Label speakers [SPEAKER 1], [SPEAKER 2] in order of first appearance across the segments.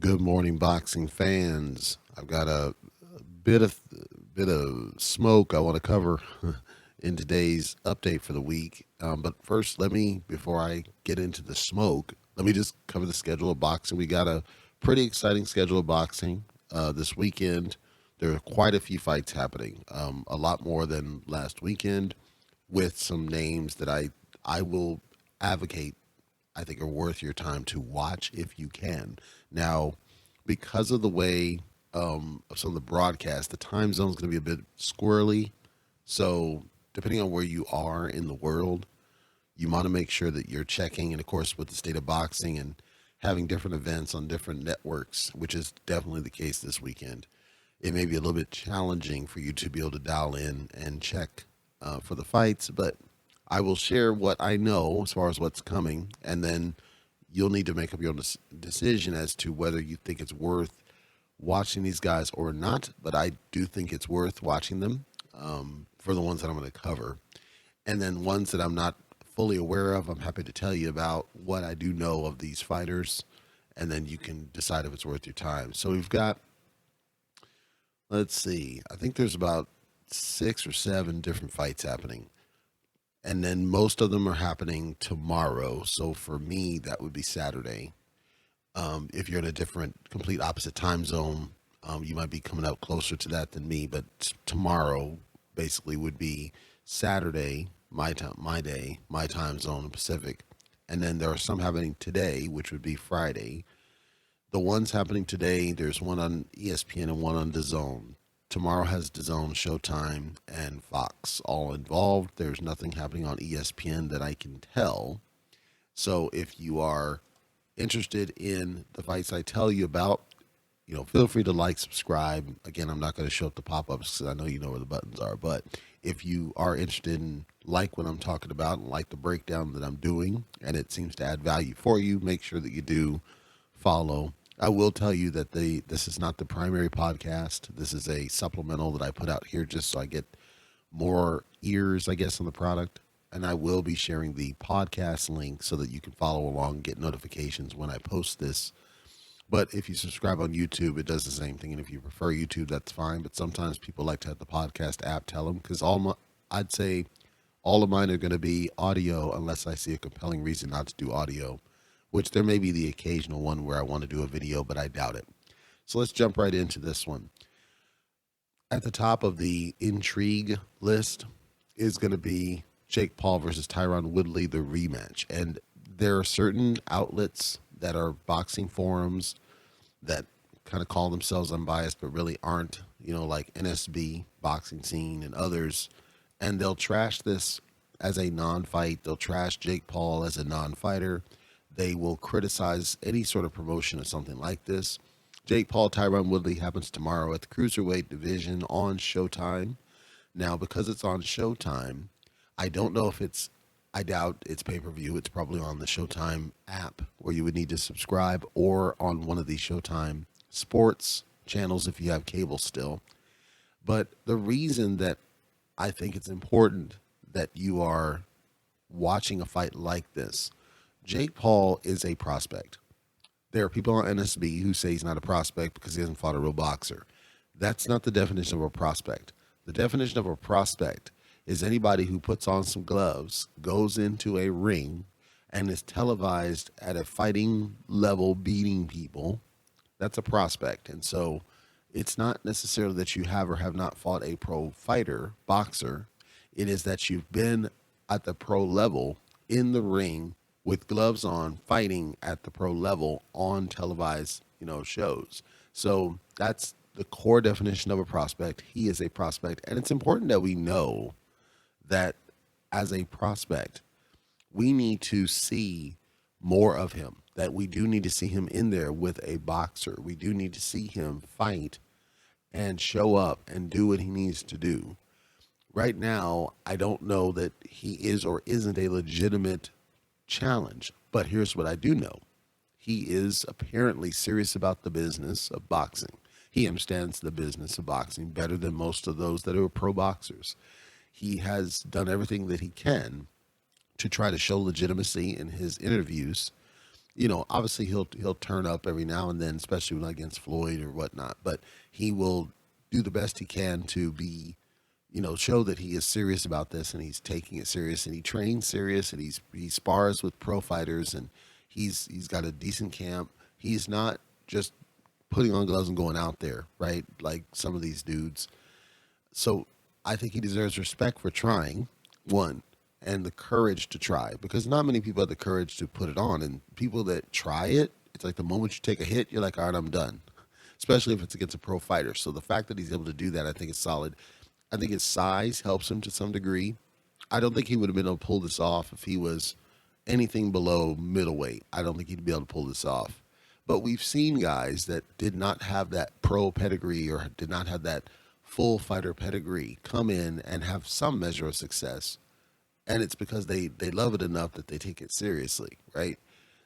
[SPEAKER 1] Good morning, boxing fans. I've got a bit of smoke I want to cover in today's update for the week. But first, before I get into the smoke, let me just cover the schedule of boxing. We got a pretty exciting schedule of boxing this weekend. There are quite a few fights happening, a lot more than last weekend, with some names that I will advocate I think are worth your time to watch if you can. Now, because of the way of some of the broadcasts, the time zone is going to be a bit squirrely. So, depending on where you are in the world, you want to make sure that you're checking, and of course, with the state of boxing and having different events on different networks, which is definitely the case this weekend, it may be a little bit challenging for you to be able to dial in and check for the fights, but I will share what I know as far as what's coming, and then you'll need to make up your own decision as to whether you think it's worth watching these guys or not. But I do think it's worth watching them for the ones that I'm going to cover. And then ones that I'm not fully aware of, I'm happy to tell you about what I do know of these fighters, and then you can decide if it's worth your time. So we've got, let's see, I think there's about 6 or 7 different fights happening. And then most of them are happening tomorrow. So for me, that would be Saturday. If you're in a different, complete opposite time zone, you might be coming out closer to that than me. But tomorrow basically would be Saturday, my time, my day, my time zone, Pacific. And then there are some happening today, which would be Friday. The ones happening today, there's one on ESPN and one on DAZN. Tomorrow has DAZN, Showtime, and Fox all involved. There's nothing happening on ESPN that I can tell. So if you are interested in the fights I tell you about, feel free to like, subscribe. Again, I'm not going to show up the pop-ups because I know you know where the buttons are. But if you are interested in like what I'm talking about and like the breakdown that I'm doing, and it seems to add value for you, make sure that you do follow. I will tell you that this is not the primary podcast. This is a supplemental that I put out here just so I get more ears, I guess, on the product. And I will be sharing the podcast link so that you can follow along and get notifications when I post this. But if you subscribe on YouTube, it does the same thing. And if you prefer YouTube, that's fine. But sometimes people like to have the podcast app tell them, because I'd say all of mine are going to be audio unless I see a compelling reason not to do audio, which there may be the occasional one where I want to do a video, but I doubt it. So let's jump right into this one. At the top of the intrigue list is going to be Jake Paul versus Tyron Woodley, the rematch. And there are certain outlets that are boxing forums that kind of call themselves unbiased, but really aren't, like NSB, Boxing Scene, and others. And they'll trash this as a non-fight. They'll trash Jake Paul as a non-fighter. They will criticize any sort of promotion of something like this. Jake Paul, Tyron Woodley happens tomorrow at the Cruiserweight division on Showtime. Now, because it's on Showtime, I don't know if I doubt it's pay-per-view. It's probably on the Showtime app where you would need to subscribe, or on one of these Showtime sports channels if you have cable still. But the reason that I think it's important that you are watching a fight like this, Jake Paul is a prospect. There are people on NSB who say he's not a prospect because he hasn't fought a real boxer. That's not the definition of a prospect. The definition of a prospect is anybody who puts on some gloves, goes into a ring, and is televised at a fighting level beating people. That's a prospect. And so it's not necessarily that you have or have not fought a pro fighter, boxer. It is that you've been at the pro level in the ring with gloves on, fighting at the pro level on televised, shows. So that's the core definition of a prospect. He is a prospect. And it's important that we know that as a prospect, we need to see more of him, that we do need to see him in there with a boxer. We do need to see him fight and show up and do what he needs to do. Right now, I don't know that he is or isn't a legitimate challenge, but here's what I do know. He is apparently serious about the business of boxing. He understands the business of boxing better than most of those that are pro boxers. He has done everything that he can to try to show legitimacy in his interviews obviously he'll turn up every now and then, especially when against Floyd or whatnot. But he will do the best he can to be, show that he is serious about this and he's taking it serious and he trains serious and he spars with pro fighters and he's got a decent camp. He's not just putting on gloves and going out there, right? Like some of these dudes. So I think he deserves respect for trying, one, and the courage to try, because not many people have the courage to put it on. And people that try it, it's like the moment you take a hit, you're like, all right, I'm done, especially if it's against a pro fighter. So the fact that he's able to do that, I think is solid. I think his size helps him to some degree. I don't think he would have been able to pull this off if he was anything below middleweight. I don't think he'd be able to pull this off. But we've seen guys that did not have that pro pedigree or did not have that full fighter pedigree come in and have some measure of success. And it's because they love it enough that they take it seriously, right?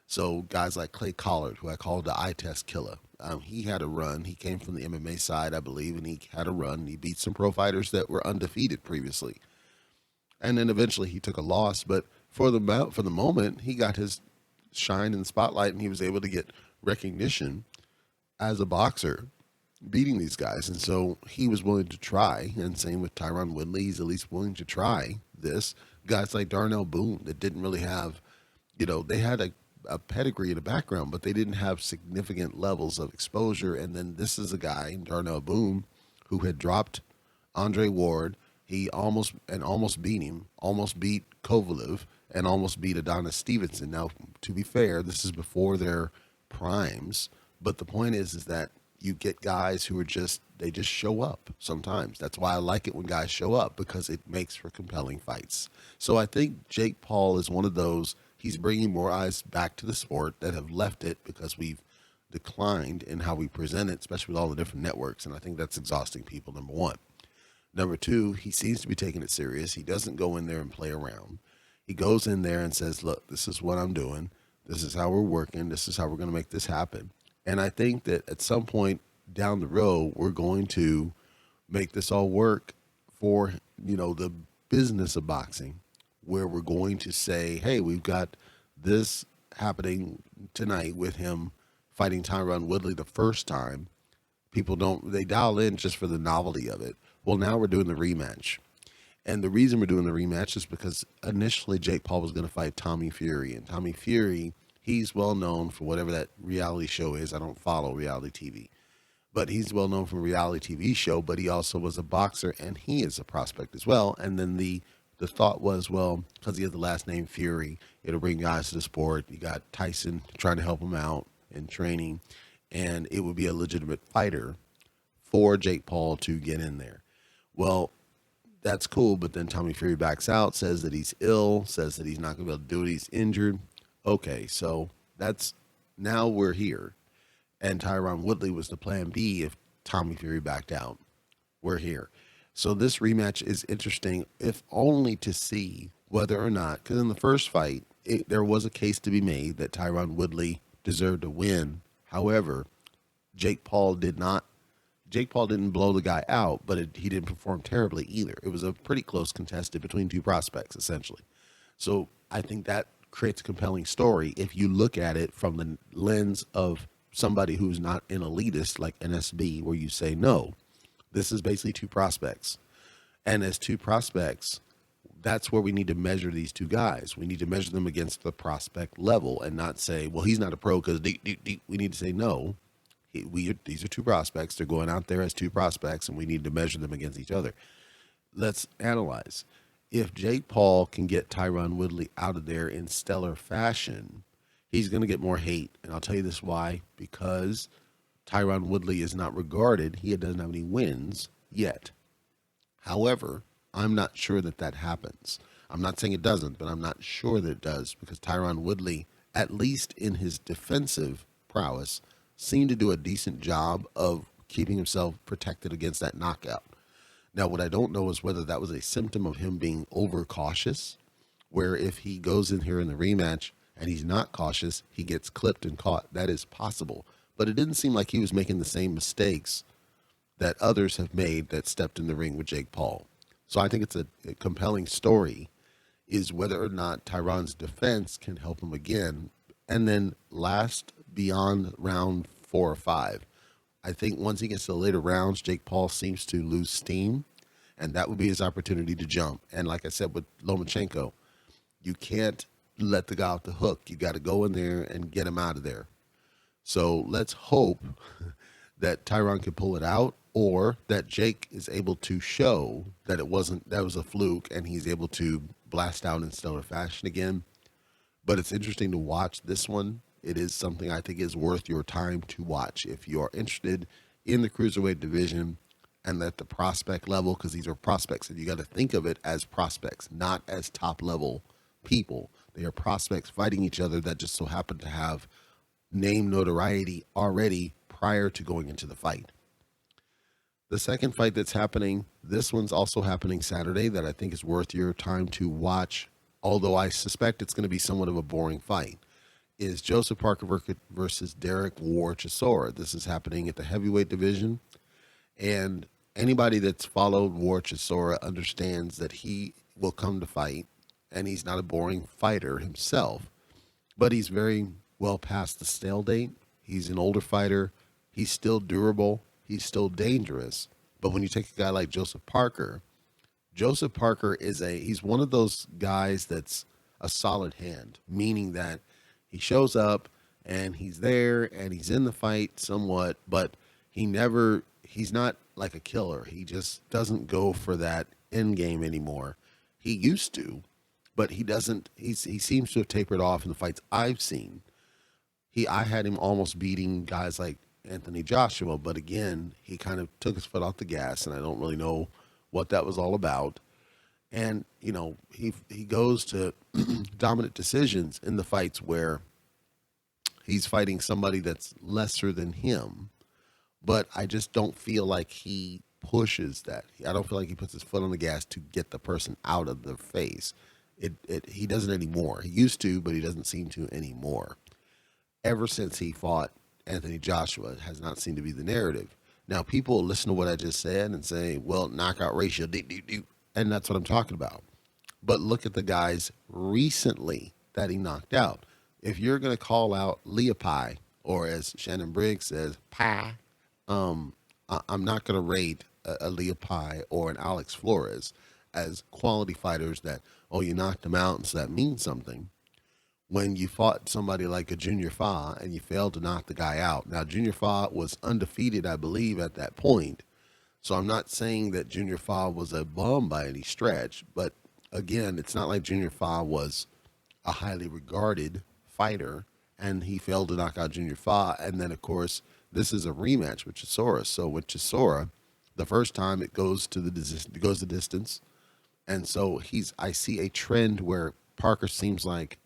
[SPEAKER 1] So guys like Clay Collard, who I called the eye test killer, he had a run. He came from the MMA side, I believe, and he had a run. He beat some pro fighters that were undefeated previously. And then eventually he took a loss. But for the moment, he got his shine in the spotlight and he was able to get recognition as a boxer beating these guys. And so he was willing to try. And same with Tyron Woodley. He's at least willing to try this. Guys like Darnell Boone that didn't really have, they had a pedigree in the background, but they didn't have significant levels of exposure. And then this is a guy, Darnell Boone, who had dropped Andre Ward. He almost beat him, almost beat Kovalev, and almost beat Adonis Stevenson. Now, to be fair, this is before their primes, but the point is that you get guys who are they just show up sometimes. That's why I like it when guys show up, because it makes for compelling fights. So I think Jake Paul is one of those. He's bringing more eyes back to the sport that have left it because we've declined in how we present it, especially with all the different networks. And I think that's exhausting people, number one. Number two, he seems to be taking it serious. He doesn't go in there and play around. He goes in there and says, look, this is what I'm doing. This is how we're working. This is how we're going to make this happen. And I think that at some point down the road, we're going to make this all work for, the business of boxing, where we're going to say, hey, we've got this happening tonight with him fighting Tyron Woodley the first time. People they dial in just for the novelty of it. Well, now we're doing the rematch. And the reason we're doing the rematch is because initially Jake Paul was going to fight Tommy Fury. And Tommy Fury, he's well known for whatever that reality show is. I don't follow reality TV. But he's well known from a reality TV show, but he also was a boxer, and he is a prospect as well. And then the thought was, well, because he has the last name Fury, it'll bring guys to the sport. You got Tyson trying to help him out in training, and it would be a legitimate fighter for Jake Paul to get in there. Well, that's cool, but then Tommy Fury backs out, says that he's ill, says that he's not going to be able to do it, he's injured. Okay, so now we're here. And Tyron Woodley was the plan B if Tommy Fury backed out. We're here. So this rematch is interesting, if only to see whether or not, because in the first fight, there was a case to be made that Tyron Woodley deserved to win. However, Jake Paul didn't blow the guy out, but he didn't perform terribly either. It was a pretty close contested between two prospects, essentially. So I think that creates a compelling story if you look at it from the lens of somebody who's not an elitist like NSB, where you say, no, this is basically two prospects. And as two prospects, that's where we need to measure these two guys. We need to measure them against the prospect level and not say, well, he's not a pro because we need to say, no, these are two prospects. They're going out there as two prospects, and we need to measure them against each other. Let's analyze. If Jake Paul can get Tyron Woodley out of there in stellar fashion, he's going to get more hate. And I'll tell you this why. Because Tyron Woodley is not regarded. He doesn't have any wins yet. However, I'm not sure that happens. I'm not saying it doesn't, but I'm not sure that it does, because Tyron Woodley, at least in his defensive prowess, seemed to do a decent job of keeping himself protected against that knockout. Now, what I don't know is whether that was a symptom of him being overcautious, where if he goes in here in the rematch and he's not cautious, he gets clipped and caught. That is possible. But it didn't seem like he was making the same mistakes that others have made that stepped in the ring with Jake Paul. So I think it's a compelling story, is whether or not Tyron's defense can help him again And then last beyond round 4 or 5, I think once he gets to the later rounds, Jake Paul seems to lose steam, and that would be his opportunity to jump. And like I said with Lomachenko, you can't let the guy off the hook. You got to go in there and get him out of there. So let's hope that Tyron can pull it out, or that Jake is able to show that that was a fluke, and he's able to blast out in stellar fashion again. But it's interesting to watch this one. It is something I think is worth your time to watch if you are interested in the cruiserweight division and at the prospect level, because these are prospects, and you got to think of it as prospects, not as top level people. They are prospects fighting each other that just so happen to have name notoriety already prior to going into the fight. The second fight that's happening, this one's also happening Saturday, that I think is worth your time to watch, although I suspect it's going to be somewhat of a boring fight, is Joseph Parker versus Derek War Chisora. This is happening at the heavyweight division, and anybody that's followed War Chisora understands that he will come to fight, and he's not a boring fighter himself, but he's very well past the stale date. He's an older fighter. He's still durable. He's still dangerous. But when you take a guy like Joseph Parker he's one of those guys that's a solid hand, meaning that he shows up and he's there and he's in the fight somewhat, but he's not like a killer. He just doesn't go for that end game anymore. He used to, but he doesn't. He seems to have tapered off in the fights I've seen. I had him almost beating guys like Anthony Joshua, but again, he kind of took his foot off the gas, and I don't really know what that was all about. And he goes to dominant decisions in the fights where he's fighting somebody that's lesser than him, but I just don't feel like he pushes that. I don't feel like he puts his foot on the gas to get the person out of the face. He doesn't anymore. He used to, but he doesn't seem to anymore. Ever since he fought Anthony Joshua, it has not seemed to be the narrative. Now, people will listen to what I just said and say, well, knockout ratio, and that's what I'm talking about. But look at the guys recently that he knocked out. If you're going to call out Leopai, or as Shannon Briggs says, Pie, I'm not going to rate a Leopai or an Alex Flores as quality fighters that, you knocked them out, and so that means something. When you fought somebody like a Junior Fa and you failed to knock the guy out. Now, Junior Fa was undefeated, I believe, at that point. So I'm not saying that Junior Fa was a bum by any stretch. But again, it's not like Junior Fa was a highly regarded fighter and he failed to knock out Junior Fa. And then, of course, this is a rematch with Chisora. So with Chisora, the first time it goes the distance. And so I see a trend where Parker seems like,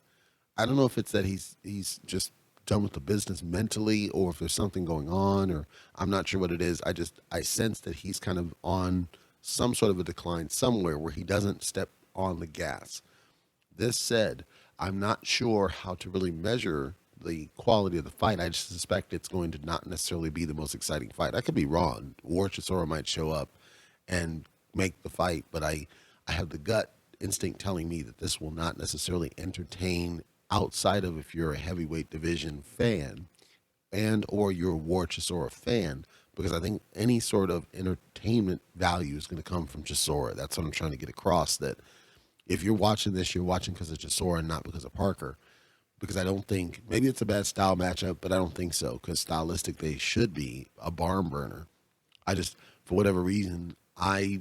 [SPEAKER 1] I don't know if it's that he's just done with the business mentally, or if there's something going on, or I'm not sure what it is. I sense that he's kind of on some sort of a decline somewhere where he doesn't step on the gas. This said, I'm not sure how to really measure the quality of the fight. I just suspect it's going to not necessarily be the most exciting fight. I could be wrong. War Chisora might show up and make the fight, but I have the gut instinct telling me that this will not necessarily entertain outside of if you're a heavyweight division fan and or you're a War Chisora fan, because I think any sort of entertainment value is going to come from Chisora. That's what I'm trying to get across, that if you're watching this, you're watching because of Chisora and not because of Parker. Because I don't think, maybe it's a bad style matchup, but I don't think so, because stylistic, they should be a barn burner. I just, for whatever reason, I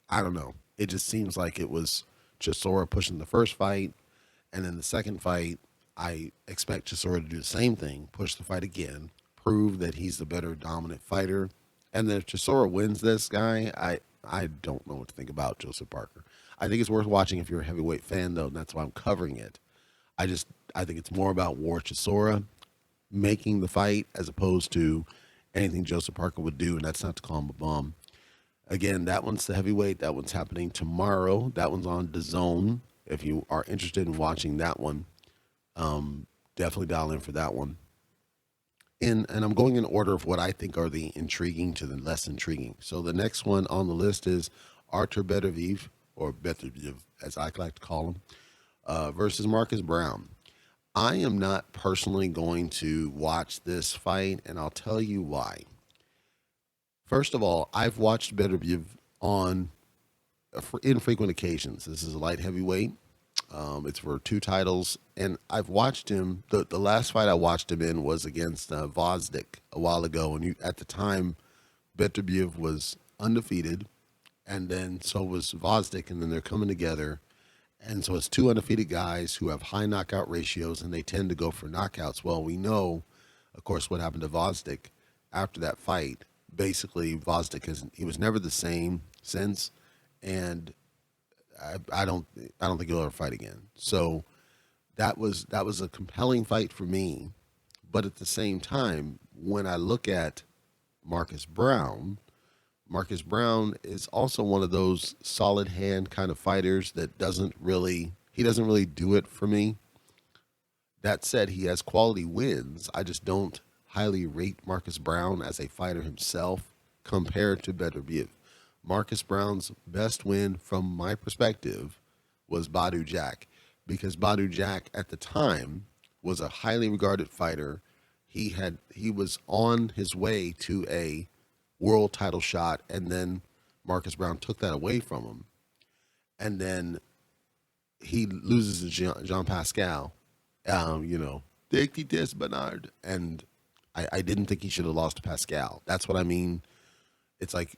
[SPEAKER 1] don't know. It just seems like it was Chisora pushing the first fight, and then the second fight, I expect Chisora to do the same thing, push the fight again, prove that he's the better dominant fighter. And then if Chisora wins this guy, I don't know what to think about Joseph Parker. I think it's worth watching if you're a heavyweight fan, though, and that's why I'm covering it. I think it's more about War Chisora making the fight as opposed to anything Joseph Parker would do, and that's not to call him a bum. Again, that one's the heavyweight. That one's happening tomorrow. That one's on DAZN. If you are interested in watching that one, definitely dial in for that one. And I'm going in order of what I think are the intriguing to the less intriguing. So the next one on the list is Artur Beterviev, or Beterviev, as I like to call him, versus Marcus Brown. I am not personally going to watch this fight, and I'll tell you why. First of all, I've watched Beterbiev on infrequent occasions. This is a light heavyweight. It's for two titles, and I've watched him. The last fight I watched him in was against Vosdik a while ago, and at the time, Beterbiev was undefeated, and then so was Vosdik, and then they're coming together. And so it's two undefeated guys who have high knockout ratios, and they tend to go for knockouts. Well, we know, of course, what happened to Vosdik after that fight. Basically, Vosdik he was never the same since, and I don't think he'll ever fight again. So that was a compelling fight for me. But at the same time, when I look at Marcus Brown, Marcus Brown is also one of those solid hand kind of fighters that doesn't really do it for me. That said, he has quality wins. I just don't highly rate Marcus Brown as a fighter himself compared to Beterbiev. Marcus Brown's best win from my perspective was Badu Jack, because Badu Jack at the time was a highly regarded fighter. He was on his way to a world title shot, and then Marcus Brown took that away from him. And then he loses to Jean Pascal. Take this, Bernard. And I didn't think he should have lost to Pascal. That's what I mean. It's like,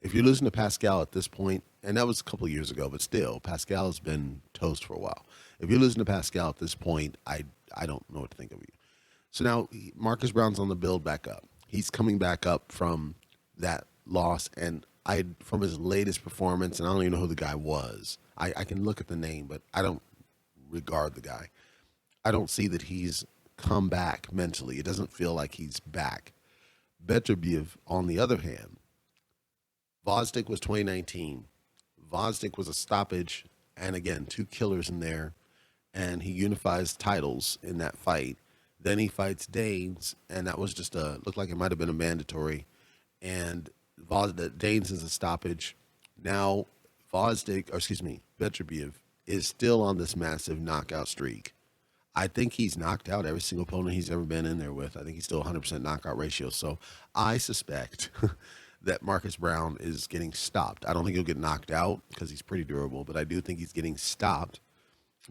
[SPEAKER 1] if you listen to Pascal at this point, and that was a couple of years ago, but still, Pascal has been toast for a while. If you listen to Pascal at this point, I don't know what to think of you. So now Marcus Brown's on the build back up. He's coming back up from that loss, and from his latest performance, and I don't even know who the guy was. I can look at the name, but I don't regard the guy. I don't see that he's come back mentally. It doesn't feel like he's back. Beterbiev, on the other hand, Vosdik was 2019. Vosdik was a stoppage, and again, two killers in there, and he unifies titles in that fight. Then he fights Danes, and that was just looked like it might have been a mandatory. And Danes is a stoppage. Now Beterbiev is still on this massive knockout streak. I think he's knocked out every single opponent he's ever been in there with. I think he's still 100% knockout ratio. So I suspect that Marcus Brown is getting stopped. I don't think he'll get knocked out because he's pretty durable, but I do think he's getting stopped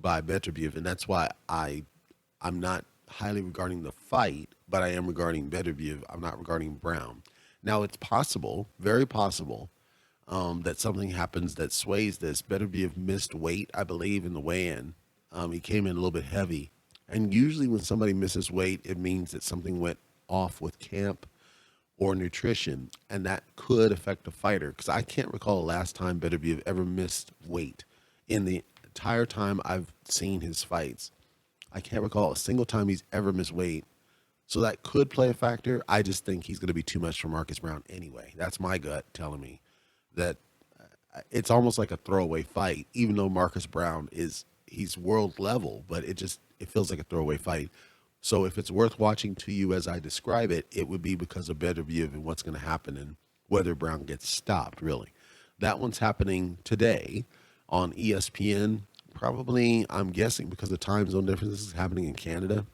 [SPEAKER 1] by Beterbiev, and that's why I'm not highly regarding the fight, but I am regarding Beterbiev. I'm not regarding Brown. Now, it's possible, very possible, that something happens that sways this. Beterbiev missed weight, I believe, in the weigh-in. He came in a little bit heavy. And usually when somebody misses weight, it means that something went off with camp or nutrition, and that could affect a fighter. Because I can't recall the last time Beterbiev ever missed weight. In the entire time I've seen his fights, I can't recall a single time he's ever missed weight. So that could play a factor. I just think he's going to be too much for Marcus Brown anyway. That's my gut telling me that it's almost like a throwaway fight, even though Marcus Brown he's world level, but it feels like a throwaway fight. So if it's worth watching to you as I describe it, it would be because of Beterbiev and what's going to happen and whether Brown gets stopped, really. That one's happening today on ESPN. Probably, I'm guessing, because of time zone differences, is happening in Canada.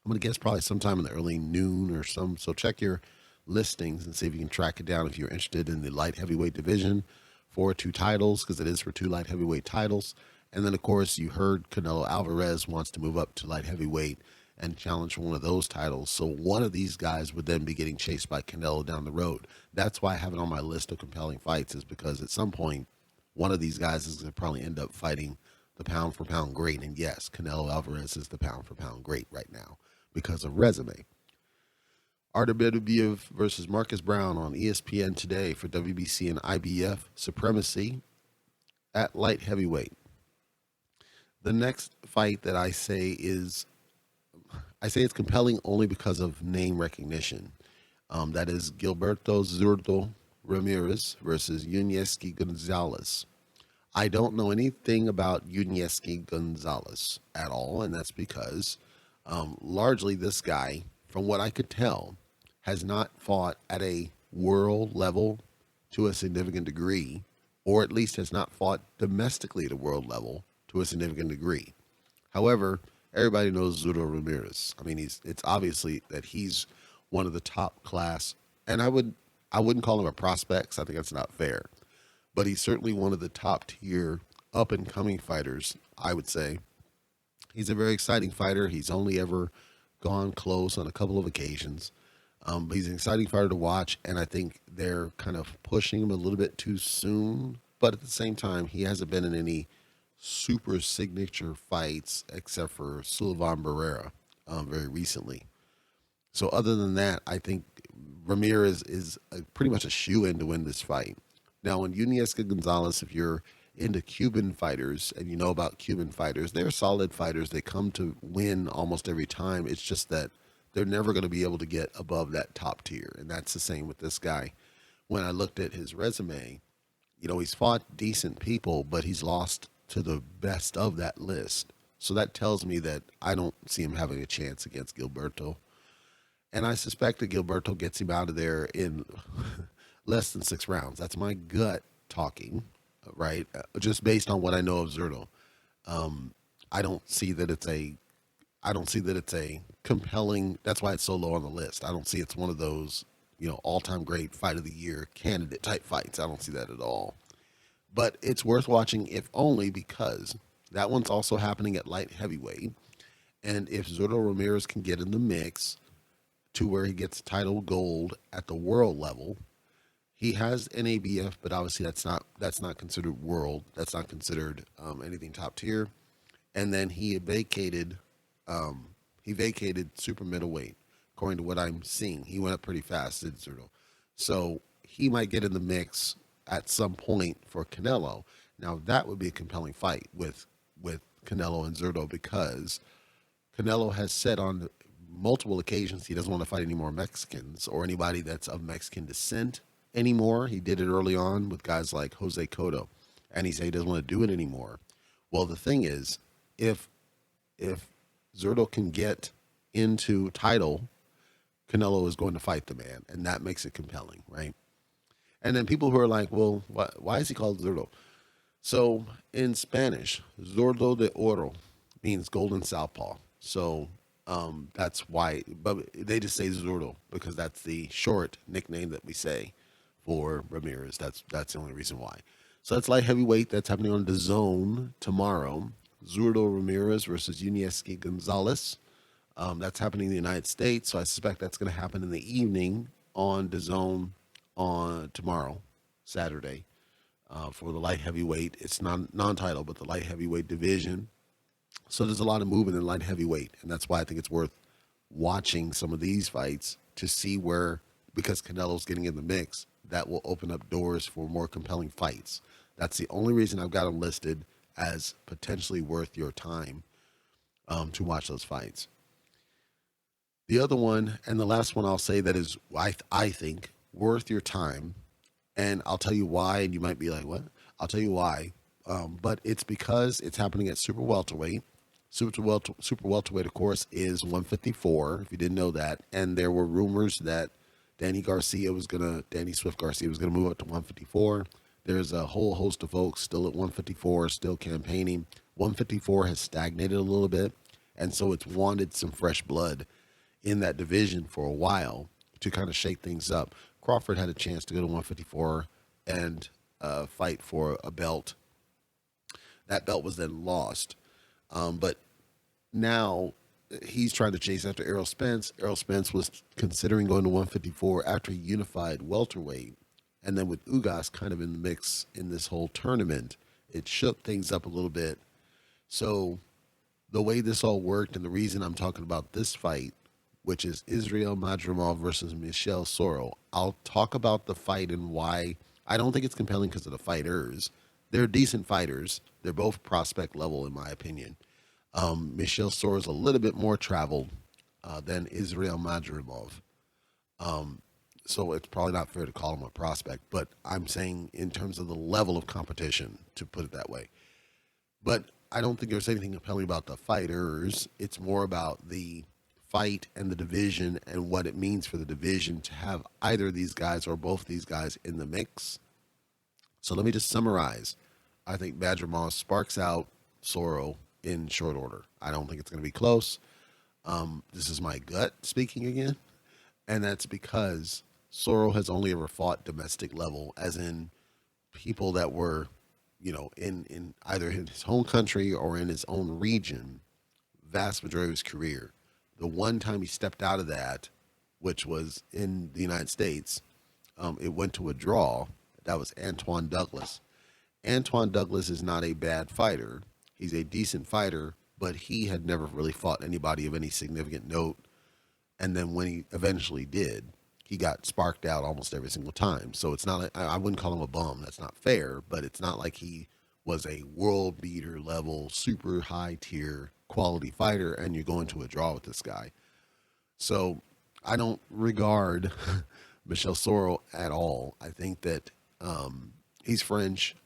[SPEAKER 1] I'm going to guess probably sometime in the early noon or some. So check your listings and see if you can track it down if you're interested in the light heavyweight division for two titles, because it is for two light heavyweight titles. And then, of course, you heard Canelo Alvarez wants to move up to light heavyweight and challenge for one of those titles. So one of these guys would then be getting chased by Canelo down the road. That's why I have it on my list of compelling fights, is because at some point, one of these guys is going to probably end up fighting the pound-for-pound great. And yes, Canelo Alvarez is the pound-for-pound great right now because of resume. Artur Beterbiev versus Marcus Brown on ESPN today for WBC and IBF supremacy at light heavyweight. The next fight that I say it's compelling only because of name recognition. That is Gilberto Zurto Ramirez versus Yunyeski Gonzalez. I don't know anything about Yunyeski Gonzalez at all, and that's because largely this guy, from what I could tell, has not fought at a world level to a significant degree, or at least has not fought domestically at a world level to a significant degree. However, everybody knows Zurto Ramirez. I mean, it's obviously that he's one of the top class, and I wouldn't call him a prospect 'cause I think that's not fair, but he's certainly one of the top tier up and coming fighters. I would say he's a very exciting fighter. He's only ever gone close on a couple of occasions. But he's an exciting fighter to watch, and I think they're kind of pushing him a little bit too soon. But at the same time, he hasn't been in any super signature fights except for Sullivan Barrera very recently. So other than that, I think Ramirez is pretty much a shoe-in to win this fight. Now, in Yunyeski Gonzalez, if you're into Cuban fighters and you know about Cuban fighters, they're solid fighters. They come to win almost every time. It's just that they're never going to be able to get above that top tier. And that's the same with this guy. When I looked at his resume, he's fought decent people, but he's lost to the best of that list. So that tells me that I don't see him having a chance against Gilberto. And I suspect that Gilberto gets him out of there in less than 6 rounds. That's my gut talking, right? Just based on what I know of Zurto. I don't see that it's a compelling. That's why it's so low on the list. I don't see it's one of those, all-time great fight of the year candidate type fights. I don't see that at all. But it's worth watching, if only because that one's also happening at light heavyweight. And if Zurto Ramirez can get in the mix to where he gets title gold at the world level, he has an ABF, but obviously that's not considered world. That's not considered anything top tier. And then he vacated super middleweight, according to what I'm seeing. He went up pretty fast, did Zurto. So he might get in the mix at some point for Canelo. Now that would be a compelling fight with Canelo and Zurto, because Canelo has said on multiple occasions he doesn't want to fight any more Mexicans or anybody that's of Mexican descent anymore. He did it early on with guys like Jose Cotto, and he said he doesn't want to do it anymore. Well, the thing is, if Zurto can get into title, Canelo is going to fight the man, and that makes it compelling, right? And then people who are like, well, why is he called Zurto? So in Spanish, Zurdo de Oro means golden southpaw. So that's why, but they just say Zurdo because that's the short nickname that we say for Ramirez. That's the only reason why. So that's light heavyweight. That's happening on DAZN tomorrow. Zurdo Ramirez versus Yunyeski Gonzalez. That's happening in the United States, so I suspect that's going to happen in the evening on DAZN on tomorrow, Saturday, for the light heavyweight. It's non-title, but the light heavyweight division. So there's a lot of movement in light heavyweight, and that's why I think it's worth watching some of these fights to see where, because Canelo's getting in the mix, that will open up doors for more compelling fights. That's the only reason I've got them listed as potentially worth your time to watch those fights. The other one, and the last one I'll say that is, I think, worth your time, and I'll tell you why, and you might be like, what? I'll tell you why. But it's because it's happening at super welterweight. Super welterweight, of course, is 154, if you didn't know that. And there were rumors that Danny Swift Garcia was going to move up to 154. There's a whole host of folks still at 154, still campaigning. 154 has stagnated a little bit, and so it's wanted some fresh blood in that division for a while to kind of shake things up. Crawford had a chance to go to 154 and fight for a belt. That belt was then lost. But now he's trying to chase after Errol Spence. Errol Spence was considering going to 154 after he unified welterweight. And then with Ugas kind of in the mix in this whole tournament, it shook things up a little bit. So the way this all worked, and the reason I'm talking about this fight, which is Israel Madrimal versus Michelle Soro, I'll talk about the fight and why I don't think it's compelling because of the fighters. They're decent fighters. They're both prospect level, in my opinion. Michelle Soro is a little bit more traveled than Israel Madrimov. So it's probably not fair to call him a prospect, but I'm saying in terms of the level of competition, to put it that way. But I don't think there's anything compelling about the fighters. It's more about the fight and the division and what it means for the division to have either of these guys or both these guys in the mix. So let me just summarize. I think Madrimal sparks out Soro in short order. I don't think it's going to be close. This is my gut speaking again, and that's because Soro has only ever fought domestic level, as in people that were, in either in his home country or in his own region, vast majority of his career. The one time he stepped out of that, which was in the United States, it went to a draw. That was Antoine Douglas. Antoine Douglas is not a bad fighter. He's a decent fighter, but he had never really fought anybody of any significant note. And then when he eventually did, he got sparked out almost every single time. So it's not like, I wouldn't call him a bum. That's not fair, but it's not like he was a world beater level, super high tier quality fighter, and you're going to a draw with this guy. So I don't regard Michel Soro at all. I think that he's French,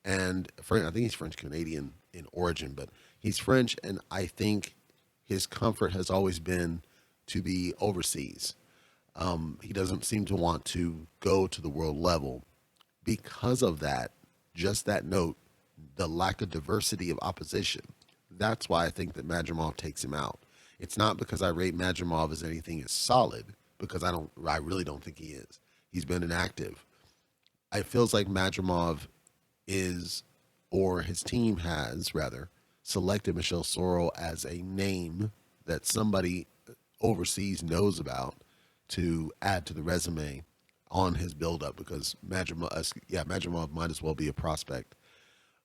[SPEAKER 1] and I think he's French Canadian in origin, but he's French, and I think his comfort has always been to be overseas. He doesn't seem to want to go to the world level because of that. Just that note, the lack of diversity of opposition. That's why I think that Madrimal takes him out. It's not because I rate Madrimal as anything as solid, because I really don't think he is. He's been inactive. It feels like Madrimov is, or his team has rather, selected Michel Soro as a name that somebody overseas knows about to add to the resume on his build-up, because Madrimov might as well be a prospect.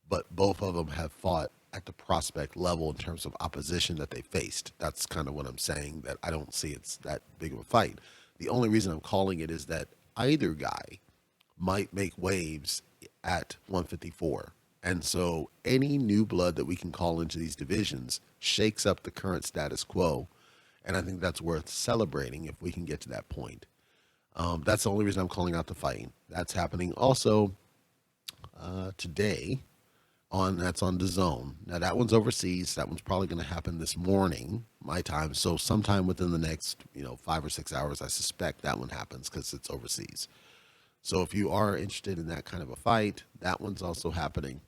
[SPEAKER 1] But both of them have fought at the prospect level in terms of opposition that they faced. That's kind of what I'm saying, that I don't see it's that big of a fight. The only reason I'm calling it is that either guy might make waves at 154. And so any new blood that we can call into these divisions shakes up the current status quo. And I think that's worth celebrating if we can get to that point. That's the only reason I'm calling out the fight. That's happening also today. That's on DAZN. Now that one's overseas. That one's probably going to happen this morning, my time. So sometime within the next 5 or 6 hours, I suspect that one happens because it's overseas. So if you are interested in that kind of a fight, that one's also happening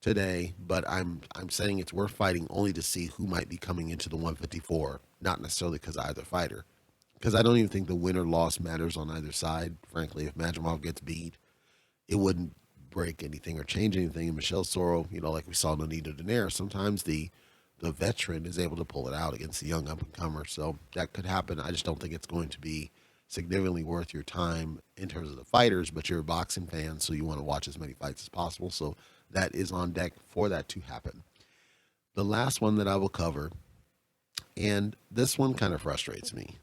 [SPEAKER 1] today. But I'm saying it's worth fighting only to see who might be coming into the 154, not necessarily because of either fighter. Because I don't even think the win or loss matters on either side. Frankly, if Madrimal gets beat, it wouldn't break anything or change anything. And Michel Soro, like we saw Nonito Donaire, sometimes the veteran is able to pull it out against the young up-and-comer. So that could happen. I just don't think it's going to be significantly worth your time in terms of the fighters, but you're a boxing fan, so you want to watch as many fights as possible. So that is on deck for that to happen. The last one that I will cover, and this one kind of frustrates me,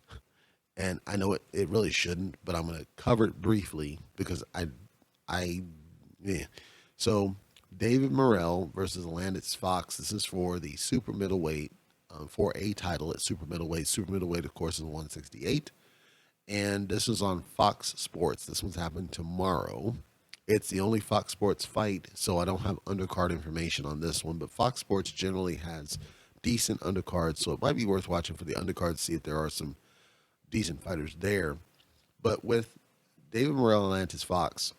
[SPEAKER 1] and I know it really shouldn't, but I'm going to cover it briefly because So David Morrell versus Atlantis Fox. This is for the super middleweight, for a title at super middleweight. Super middleweight, of course, is 168. And this is on Fox Sports. This one's happening tomorrow. It's the only Fox Sports fight, so I don't have undercard information on this one. But Fox Sports generally has decent undercards, so it might be worth watching for the undercard to see if there are some decent fighters there. But with David Morrell and Atlantis Fox,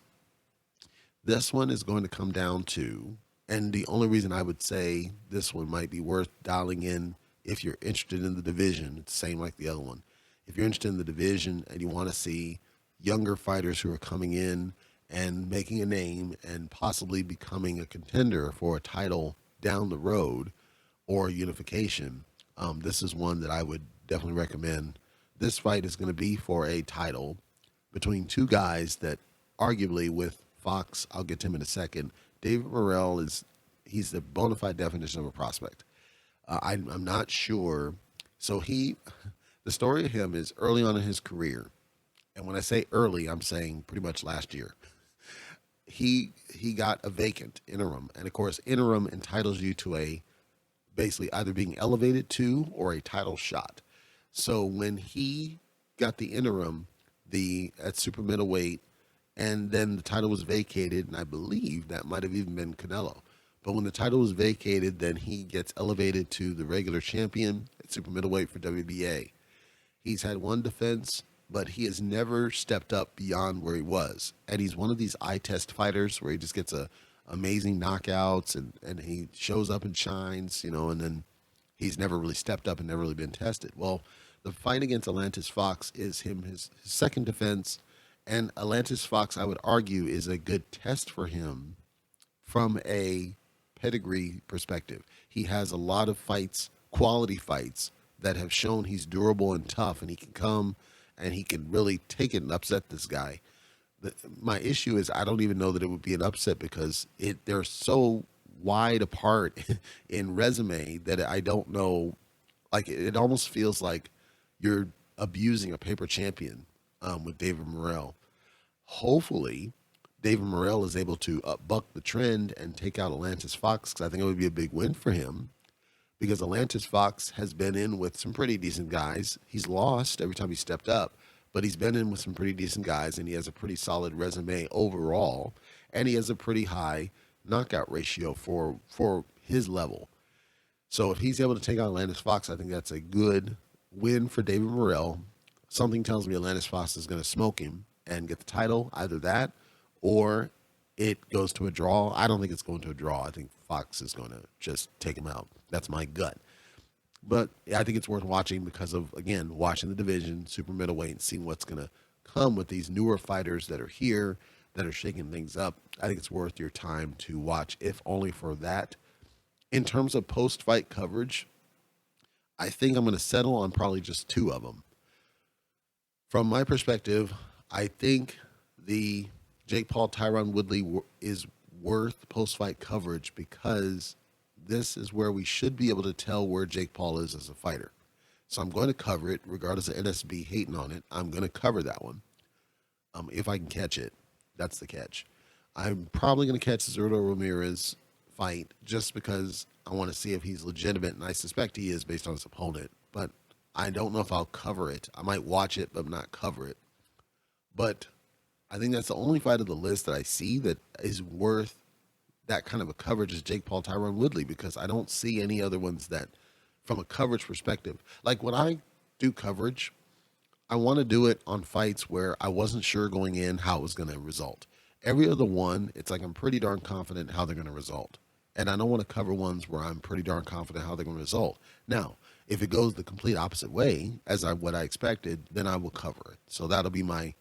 [SPEAKER 1] this one is going to come down to, and the only reason I would say this one might be worth dialing in if you're interested in the division, it's the same like the other one. If you're interested in the division and you want to see younger fighters who are coming in and making a name and possibly becoming a contender for a title down the road or unification, this is one that I would definitely recommend. This fight is going to be for a title between two guys that arguably with Fox, I'll get to him in a second. David Morrell he's the bona fide definition of a prospect. I'm not sure. So the story of him is early on in his career. And when I say early, I'm saying pretty much last year. He got a vacant interim. And of course, interim entitles you to basically either being elevated to or a title shot. So when he got the interim, at super middleweight, and then the title was vacated, and I believe that might have even been Canelo. But when the title was vacated, then he gets elevated to the regular champion at super middleweight for WBA. He's had one defense, but he has never stepped up beyond where he was. And he's one of these eye test fighters where he just gets a amazing knockouts, and he shows up and shines, and then he's never really stepped up and never really been tested. Well, the fight against Atlantis Fox is his second defense, and Atlantis Fox, I would argue, is a good test for him from a pedigree perspective. He has a lot of fights, quality fights, that have shown he's durable and tough, and he can come and he can really take it and upset this guy. My issue is I don't even know that it would be an upset because they're so wide apart in resume that I don't know. Like it almost feels like you're abusing a paper champion with David Morrell. Hopefully, David Morrell is able to buck the trend and take out Atlantis Fox because I think it would be a big win for him because Atlantis Fox has been in with some pretty decent guys. He's lost every time he stepped up, but he's been in with some pretty decent guys, and he has a pretty solid resume overall, and he has a pretty high knockout ratio for his level. So if he's able to take out Atlantis Fox, I think that's a good win for David Morrell. Something tells me Atlantis Fox is going to smoke him and get the title, either that or it goes to a draw. I don't think it's going to a draw. I think Fox is going to just take him out. That's my gut. But I think it's worth watching because of, again, watching the division, super middleweight, and seeing what's going to come with these newer fighters that are here, that are shaking things up. I think it's worth your time to watch, if only for that. In terms of post-fight coverage, I think I'm going to settle on probably just two of them. From my perspective, I think the Jake Paul Tyron Woodley is worth post-fight coverage because this is where we should be able to tell where Jake Paul is as a fighter. So I'm going to cover it, regardless of NSB hating on it. I'm going to cover that one. If I can catch it, that's the catch. I'm probably going to catch the Zurto Ramirez fight just because I want to see if he's legitimate, and I suspect he is based on his opponent. But I don't know if I'll cover it. I might watch it, but not cover it. But I think that's the only fight of the list that I see that is worth that kind of a coverage is Jake Paul Tyron Woodley, because I don't see any other ones that, from a coverage perspective, like when I do coverage, I want to do it on fights where I wasn't sure going in how it was going to result. Every other one, it's like I'm pretty darn confident how they're going to result. And I don't want to cover ones where I'm pretty darn confident how they're going to result. Now, if it goes the complete opposite way, what I expected, then I will cover it. So that'll be my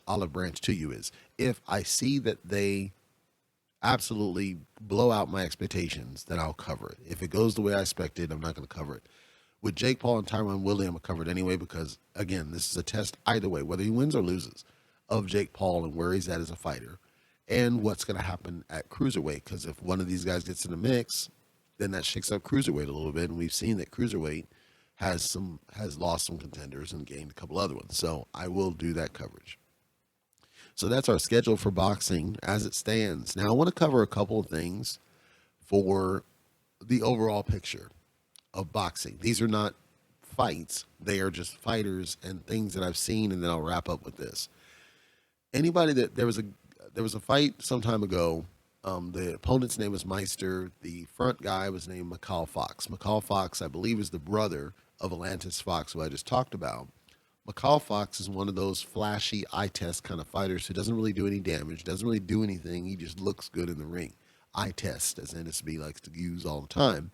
[SPEAKER 1] olive branch to you is if I see that they absolutely blow out my expectations, then I'll cover it. If it goes the way I expected, I'm not going to cover it. With Jake Paul and Tyron Woodley, I'm going to cover it anyway because, again, this is a test either way, whether he wins or loses, of Jake Paul and where he's at as a fighter and what's going to happen at cruiserweight. Because if one of these guys gets in the mix, then that shakes up cruiserweight a little bit, and we've seen that cruiserweight has lost some contenders and gained a couple other ones. So I will do that coverage. So that's our schedule for boxing as it stands. Now I want to cover a couple of things for the overall picture of boxing. These are not fights. They are just fighters and things that I've seen, and then I'll wrap up with this. Anybody that there was a fight some time ago. The opponent's name was Meister. The front guy was named Mccall Fox. Mccall Fox, I believe, is the brother of Atlantis Fox, who I just talked about. Mccall Fox is one of those flashy eye test kind of fighters who doesn't really do any damage, doesn't really do anything. He just looks good in the ring. Eye test, as NSB likes to use all the time.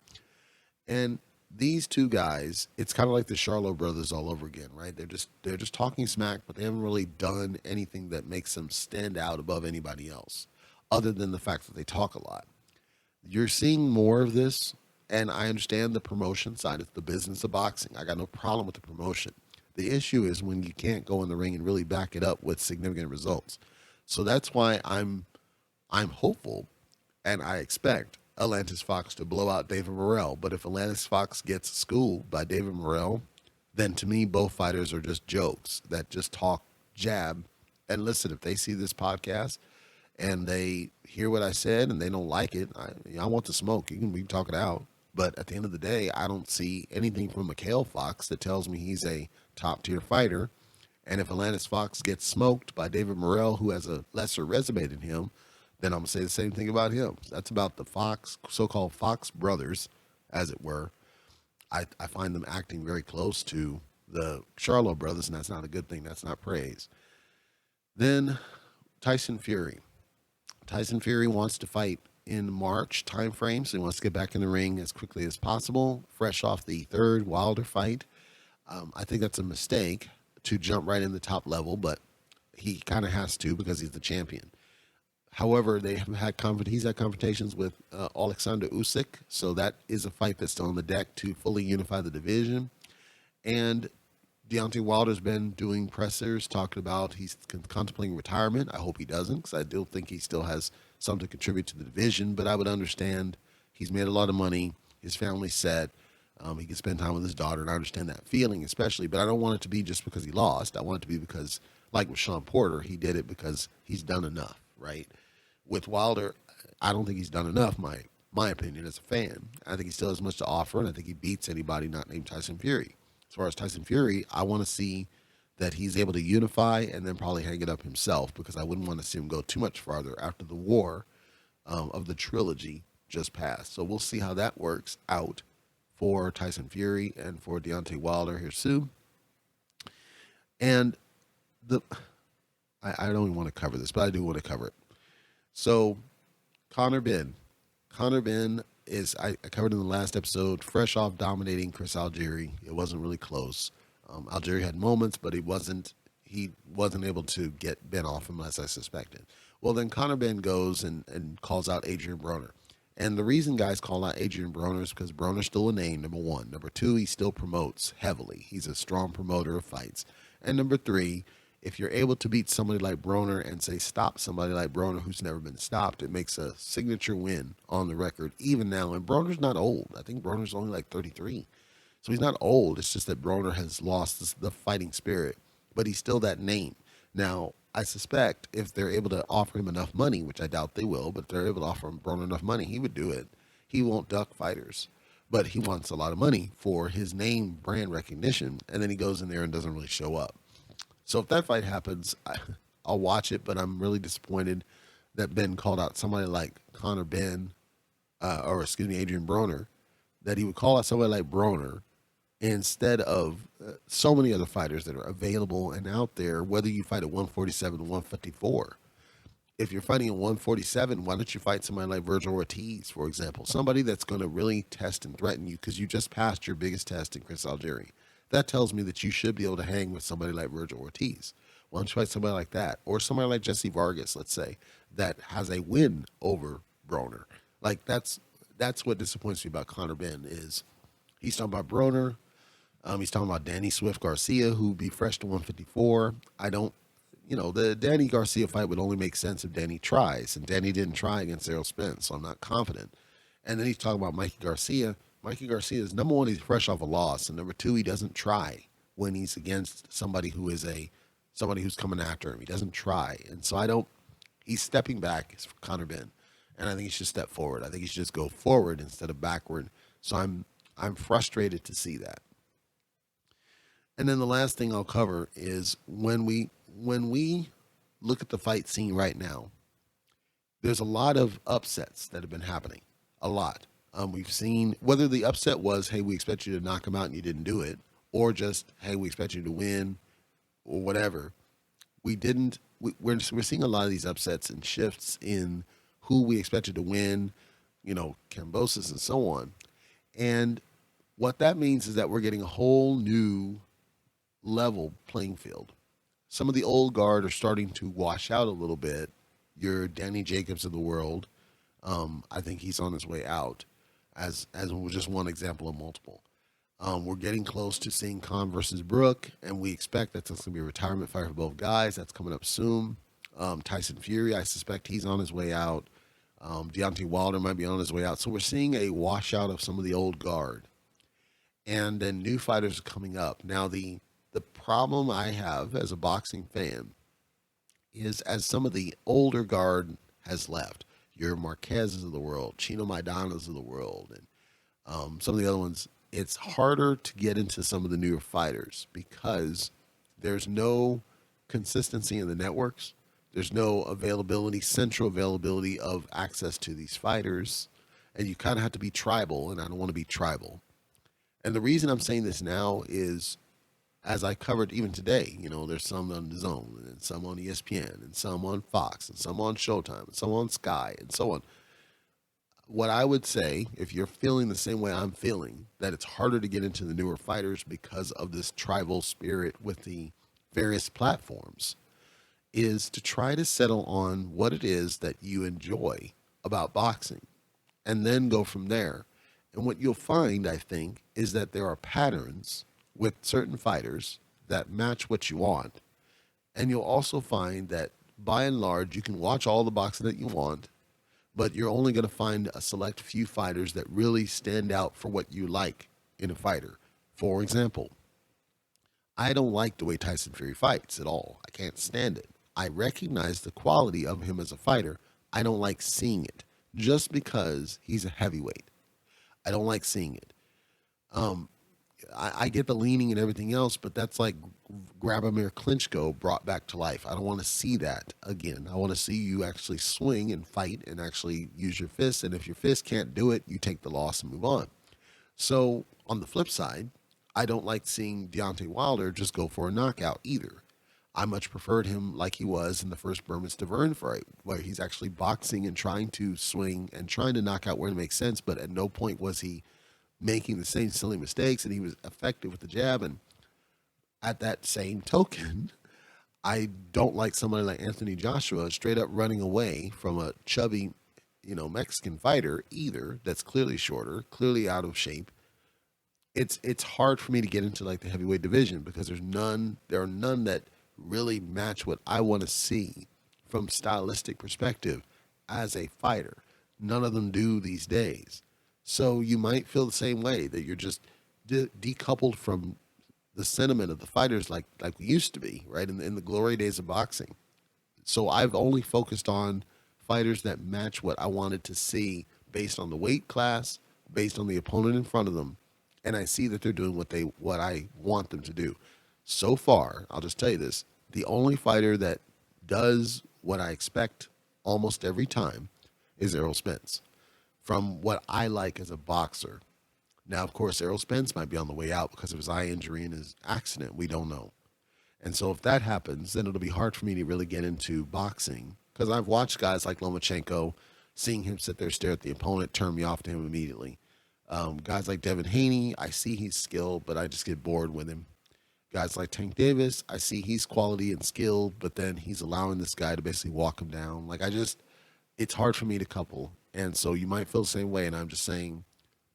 [SPEAKER 1] And these two guys, it's kind of like the Charlo brothers all over again, right? They're just talking smack, but they haven't really done anything that makes them stand out above anybody else, other than the fact that they talk a lot. You're seeing more of this, and I understand the promotion side of the business of boxing. I got no problem with the promotion. The issue is when you can't go in the ring and really back it up with significant results. So that's why I'm hopeful, and I expect Atlantis Fox to blow out David Morrell. But if Atlantis Fox gets schooled by David Morrell, then to me, both fighters are just jokes that just talk jab. And listen, if they see this podcast and they hear what I said and they don't like it, I want the smoke. We can talk it out. But at the end of the day, I don't see anything from Mccall Fox that tells me he's a top-tier fighter. And if Atlantis Fox gets smoked by David Morrell, who has a lesser resume than him, then I'm going to say the same thing about him. That's about the Fox, so-called Fox brothers, as it were. I find them acting very close to the Charlo brothers, and that's not a good thing. That's not praise. Then Tyson Fury. Tyson Fury wants to fight in March timeframe, so he wants to get back in the ring as quickly as possible, fresh off the third Wilder fight. I think that's a mistake to jump right in the top level, but he kind of has to because he's the champion. However, they have had he's had confrontations with Alexander Usyk, so that is a fight that's still on the deck to fully unify the division. And Deontay Wilder's been doing pressers, talking about he's contemplating retirement. I hope he doesn't, because I do think he still has something to contribute to the division. But I would understand he's made a lot of money. His family's set. He can spend time with his daughter, and I understand that feeling, especially. But I don't want it to be just because he lost. I want it to be because, like with Sean Porter, he did it because he's done enough, right? With Wilder, I don't think he's done enough, my opinion as a fan. I think he still has much to offer, and I think he beats anybody not named Tyson Fury. As far as Tyson Fury, I want to see that he's able to unify and then probably hang it up himself, because I wouldn't want to see him go too much farther after the war of the trilogy just passed. So we'll see how that works out for Tyson Fury and for Deontay Wilder here soon. And I don't even want to cover this, but I do want to cover it. So Conor Benn is, I covered in the last episode, fresh off dominating Chris Algieri. It wasn't really close. Algieri had moments, but he wasn't able to get Ben off him as I suspected. Well, then Conor Benn goes and calls out Adrian Broner. And the reason guys call out Adrian Broner is because Broner's still a name, number one. Number two, he still promotes heavily. He's a strong promoter of fights. And number three, if you're able to beat somebody like Broner and say stop somebody like Broner who's never been stopped, it makes a signature win on the record, even now. And Broner's not old. I think Broner's only like 33. So he's not old. It's just that Broner has lost the fighting spirit, but he's still that name. Now, I suspect if they're able to offer him enough money, which I doubt they will, but if they're able to offer him Broner enough money, he would do it. He won't duck fighters, but he wants a lot of money for his name brand recognition, and then he goes in there and doesn't really show up. So if that fight happens, I'll watch it, but I'm really disappointed that Ben called out somebody like Conor Benn, Adrian Broner, that he would call out somebody like Broner instead of so many other fighters that are available and out there, whether you fight at 147 or 154. If you're fighting at 147, why don't you fight somebody like Virgil Ortiz, for example? Somebody that's going to really test and threaten you because you just passed your biggest test in Chris Algieri. That tells me that you should be able to hang with somebody like Virgil Ortiz. Why don't you fight somebody like that? Or somebody like Jesse Vargas, let's say, that has a win over Broner. Like, that's what disappoints me about Conor Benn is he's talking about Broner. He's talking about Danny Swift Garcia, who be fresh to 154. The Danny Garcia fight would only make sense if Danny tries, and Danny didn't try against Errol Spence, so I'm not confident. And then he's talking about Mikey Garcia. Mikey Garcia is, number one, he's fresh off a loss, and number two, he doesn't try when he's against somebody who's coming after him. He doesn't try, and so he's stepping back. It's Conor Benn, and I think he should step forward. I think he should just go forward instead of backward. So I'm frustrated to see that. And then the last thing I'll cover is when we look at the fight scene right now, there's a lot of upsets that have been happening. A lot. We've seen whether the upset was, hey, we expect you to knock him out and you didn't do it, or just, hey, we expect you to win, or whatever. We didn't. We're seeing a lot of these upsets and shifts in who we expected to win, Kambosos and so on. And what that means is that we're getting a whole new level playing field. Some of the old guard are starting to wash out a little bit. Your Danny Jacobs of the world, I think he's on his way out, as just one example of multiple. We're getting close to seeing Khan versus Brook, and we expect that's going to be a retirement fight for both guys. That's coming up soon. Tyson Fury, I suspect he's on his way out. Deontay Wilder might be on his way out. So we're seeing a washout of some of the old guard. And then new fighters are coming up. Now, the problem I have as a boxing fan is as some of the older guard has left, your Marquez's of the world, Chino Maidana's of the world, and some of the other ones, it's harder to get into some of the newer fighters because there's no consistency in the networks. There's no central availability of access to these fighters, and you kind of have to be tribal, and I don't want to be tribal. And the reason I'm saying this now is, as I covered even today, there's some on the zone, and some on ESPN, and some on Fox, and some on Showtime, and some on Sky, and so on. What I would say, if you're feeling the same way I'm feeling, that it's harder to get into the newer fighters because of this tribal spirit with the various platforms, is to try to settle on what it is that you enjoy about boxing and then go from there. And what you'll find, I think, is that there are patterns with certain fighters that match what you want. And you'll also find that by and large, you can watch all the boxing that you want, but you're only going to find a select few fighters that really stand out for what you like in a fighter. For example, I don't like the way Tyson Fury fights at all. I can't stand it. I recognize the quality of him as a fighter. I don't like seeing it just because he's a heavyweight. I don't like seeing it. I get the leaning and everything else, but that's like Grabomir Klitschko brought back to life. I don't want to see that again. I want to see you actually swing and fight and actually use your fists. And if your fist can't do it, you take the loss and move on. So on the flip side, I don't like seeing Deontay Wilder just go for a knockout either. I much preferred him like he was in the first Burmese Deverne fight, where he's actually boxing and trying to swing and trying to knock out where it makes sense, but at no point was he making the same silly mistakes, and he was effective with the jab. And at that same token, I don't like somebody like Anthony Joshua straight up running away from a chubby, Mexican fighter either, that's clearly shorter, clearly out of shape. It's hard for me to get into like the heavyweight division because there are none that really match what I want to see from stylistic perspective as a fighter. None of them do these days. So you might feel the same way, that you're just decoupled from the sentiment of the fighters like we used to be, right, in the glory days of boxing. So I've only focused on fighters that match what I wanted to see based on the weight class, based on the opponent in front of them, and I see that they're doing what I want them to do. So far, I'll just tell you this, the only fighter that does what I expect almost every time is Errol Spence, from what I like as a boxer. Now, of course, Errol Spence might be on the way out because of his eye injury and his accident. We don't know. And so if that happens, then it'll be hard for me to really get into boxing, because I've watched guys like Lomachenko, seeing him sit there, stare at the opponent, turn me off to him immediately. Guys like Devin Haney, I see he's skilled, but I just get bored with him. Guys like Tank Davis, I see he's quality and skilled, but then he's allowing this guy to basically walk him down. It's hard for me to couple. And so you might feel the same way, and I'm just saying,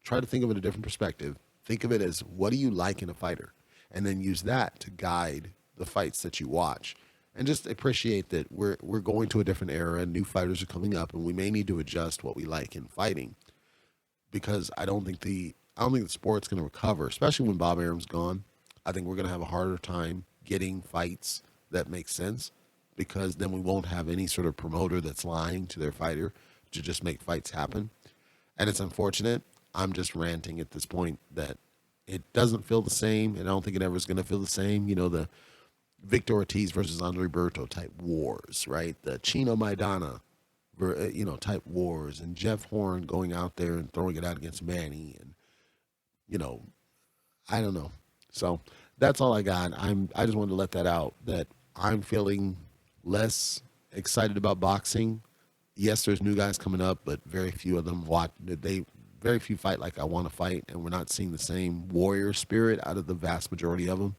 [SPEAKER 1] try to think of it in a different perspective. Think of it as, what do you like in a fighter? And then use that to guide the fights that you watch. And just appreciate that we're going to a different era, and new fighters are coming up, and we may need to adjust what we like in fighting. Because I don't think the sport's going to recover, especially when Bob Arum's gone. I think we're going to have a harder time getting fights that make sense, because then we won't have any sort of promoter that's lying to their fighter to just make fights happen. And it's unfortunate. I'm just ranting at this point that it doesn't feel the same, and I don't think it ever is going to feel the same. The Victor Ortiz versus Andre Berto type wars, right? The Chino Maidana, type wars, and Jeff Horn going out there and throwing it out against Manny, and I don't know. So that's all I got. I just wanted to let that out, that I'm feeling less excited about boxing. Yes, there's new guys coming up, but very few of them very few fight like I want to fight, and we're not seeing the same warrior spirit out of the vast majority of them.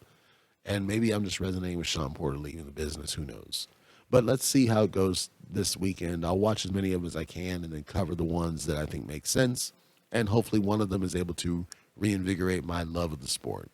[SPEAKER 1] And maybe I'm just resonating with Sean Porter leaving the business. Who knows? But let's see how it goes this weekend. I'll watch as many of them as I can and then cover the ones that I think make sense. And hopefully one of them is able to reinvigorate my love of the sport.